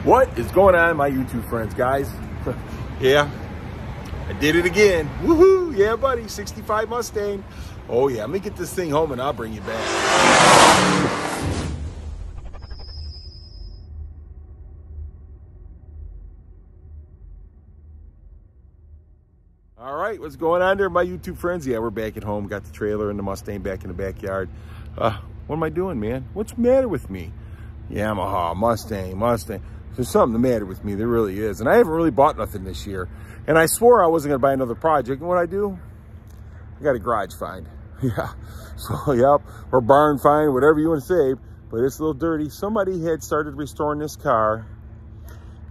What is going on, my YouTube friends, guys? Yeah, I did it again. Woohoo! Yeah, buddy, 65 Mustang. Oh yeah, let me get this thing home and I'll bring you back. All right, what's going on there, my YouTube friends? Yeah, we're back at home. Got the trailer and the Mustang back in the backyard. What am I doing, man? What's the matter with me? Yamaha, Mustang. There's something the matter with me. There really is. And I haven't really bought nothing this year. And I swore I wasn't going to buy another project. And what I do? I got a garage find. Yeah. So, yep. Or barn find, whatever you want to say. But it's a little dirty. Somebody had started restoring this car.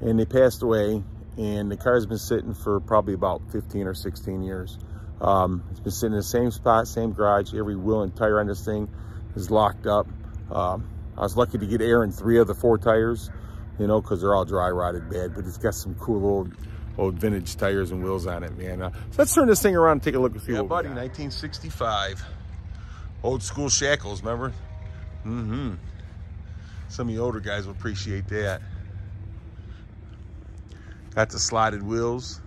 And they passed away. And the car's been sitting for probably about 15 or 16 years. It's been sitting in the same spot, same garage. Every wheel and tire on this thing is locked up. I was lucky to get air in 3 of the 4 tires, you know, because they're all dry rotted bad, but it's got some cool old vintage tires and wheels on it, man. So let's turn this thing around and take a look and see what buddy, 1965. Old school shackles, remember? Mm-hmm. Some of you older guys will appreciate that. Got the slotted wheels.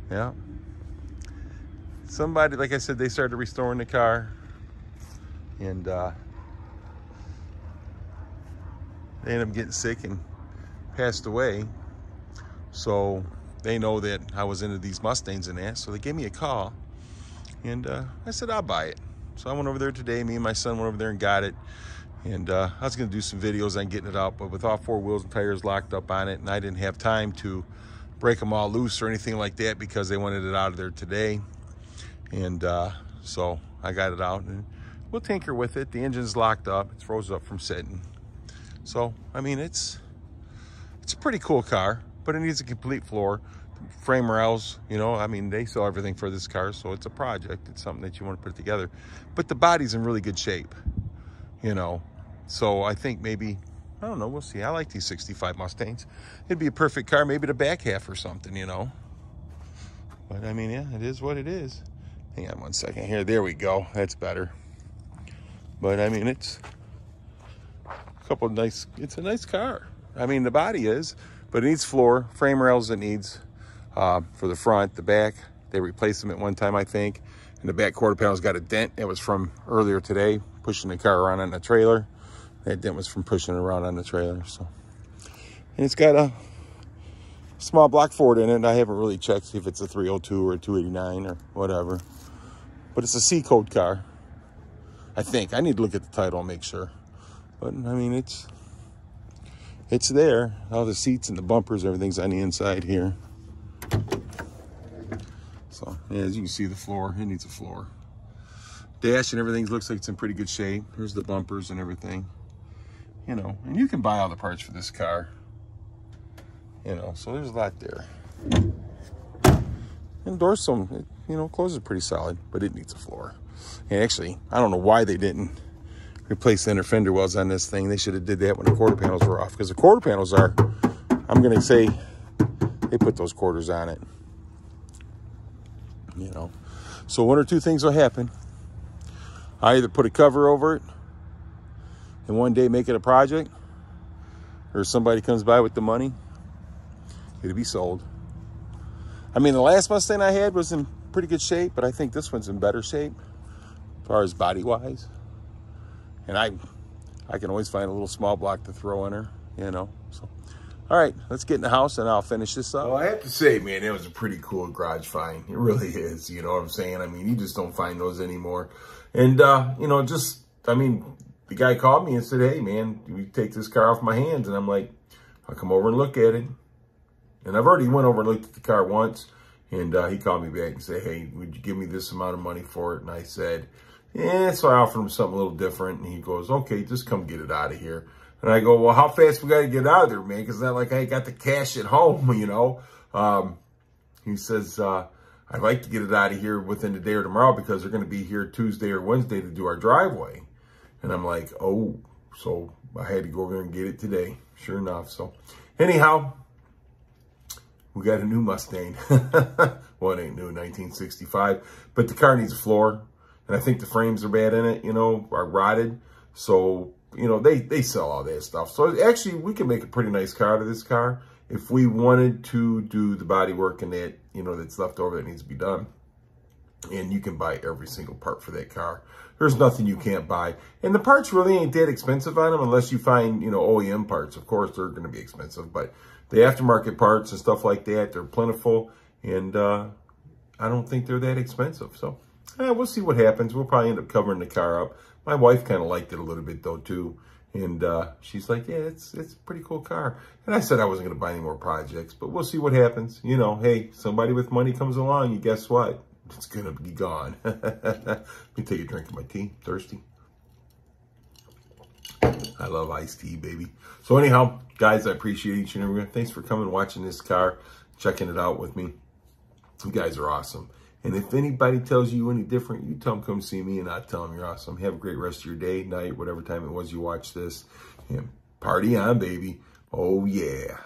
Yeah. Somebody, like I said, they started restoring the car. And they ended up getting sick and passed away. So they know that I was into these Mustangs and that. So they gave me a call. And I said, I'll buy it. So I went over there today. Me and my son went over there and got it. And I was going to do some videos on getting it out. But with all 4 wheels and tires locked up on it. And I didn't have time to break them all loose or anything like that because they wanted it out of there today. And so I got it out. And we'll tinker with it. The engine's locked up. It's froze up from sitting. So, I mean, it's a pretty cool car, but it needs a complete floor. Frame rails, you know, I mean, they sell everything for this car, so it's a project. It's something that you want to put together. But the body's in really good shape, you know. So I think maybe, I don't know, we'll see. I like these 65 Mustangs. It'd be a perfect car, maybe the back half or something, you know. But, I mean, yeah, it is what it is. Hang on one second here. There we go. That's better. But I mean, it's a couple of nice, it's a nice car. I mean, the body is, but it needs floor, frame rails it needs for the front, the back. They replaced them at one time, I think. And the back quarter panel's got a dent. It was from earlier today, pushing the car around on the trailer. That dent was from pushing it around on the trailer, so. And it's got a small block Ford in it. I haven't really checked see if it's a 302 or a 289 or whatever. But it's a C code car. I think. I need to look at the title and make sure. But, I mean, it's there. All the seats and the bumpers, everything's on the inside here. So, yeah, as you can see, the floor, it needs a floor. Dash and everything looks like it's in pretty good shape. Here's the bumpers and everything. You know, and you can buy all the parts for this car. You know, so there's a lot there. And doors, some, you know, closes pretty solid, but it needs a floor. And actually, I don't know why they didn't replace the inner fender wells on this thing. They should have did that when the quarter panels were off. Because the quarter panels are, I'm going to say, they put those quarters on it. You know. So 1 or 2 things will happen. I either put a cover over it and one day make it a project. Or somebody comes by with the money. It'll be sold. I mean, the last Mustang I had was in pretty good shape. But I think this one's in better shape. As far as body-wise. And I can always find a little small block to throw in her, you know. So, all right, let's get in the house and I'll finish this up. Well, I have to say, man, it was a pretty cool garage find. It really is, you know what I'm saying? I mean, you just don't find those anymore. And, you know, just, I mean, the guy called me and said, hey, man, you take this car off my hands. And I'm like, I'll come over and look at it. And I've already went over and looked at the car once. And he called me back and said, hey, would you give me this amount of money for it? And I said, yeah, so I offered him something a little different. And he goes, okay, just come get it out of here. And I go, well, how fast we got to get out of there, man? Because it's not like I got the cash at home, you know. He says, I'd like to get it out of here within the day or tomorrow because they're going to be here Tuesday or Wednesday to do our driveway. And I'm like, oh, so I had to go over there and get it today. Sure enough. So anyhow, we got a new Mustang. Well, it ain't new, 1965. But the car needs a floor. And I think the frames are bad in it, you know, are rotted. So you know, they sell all that stuff. So actually, we can make a pretty nice car out of this car if we wanted to do the body work and that, you know, that's left over that needs to be done. And you can buy every single part for that car. There's nothing you can't buy. And the parts really ain't that expensive on them unless you find, you know, OEM parts. Of course, they're going to be expensive. But the aftermarket parts and stuff like that, they're plentiful. And I don't think they're that expensive. So we'll see what happens. We'll probably end up covering the car up. My wife kind of liked it a little bit, though, too. And she's like, yeah, it's a pretty cool car. And I said I wasn't going to buy any more projects. But we'll see what happens. You know, hey, somebody with money comes along, and guess what? It's going to be gone. Let me take a drink of my tea. Thirsty. I love iced tea, baby. So anyhow, guys, I appreciate each and every one. Thanks for coming, watching this car, checking it out with me. You guys are awesome. And if anybody tells you any different, you tell them come see me, and I tell them you're awesome. Have a great rest of your day, night, whatever time it was you watch this. And party on, baby. Oh, yeah.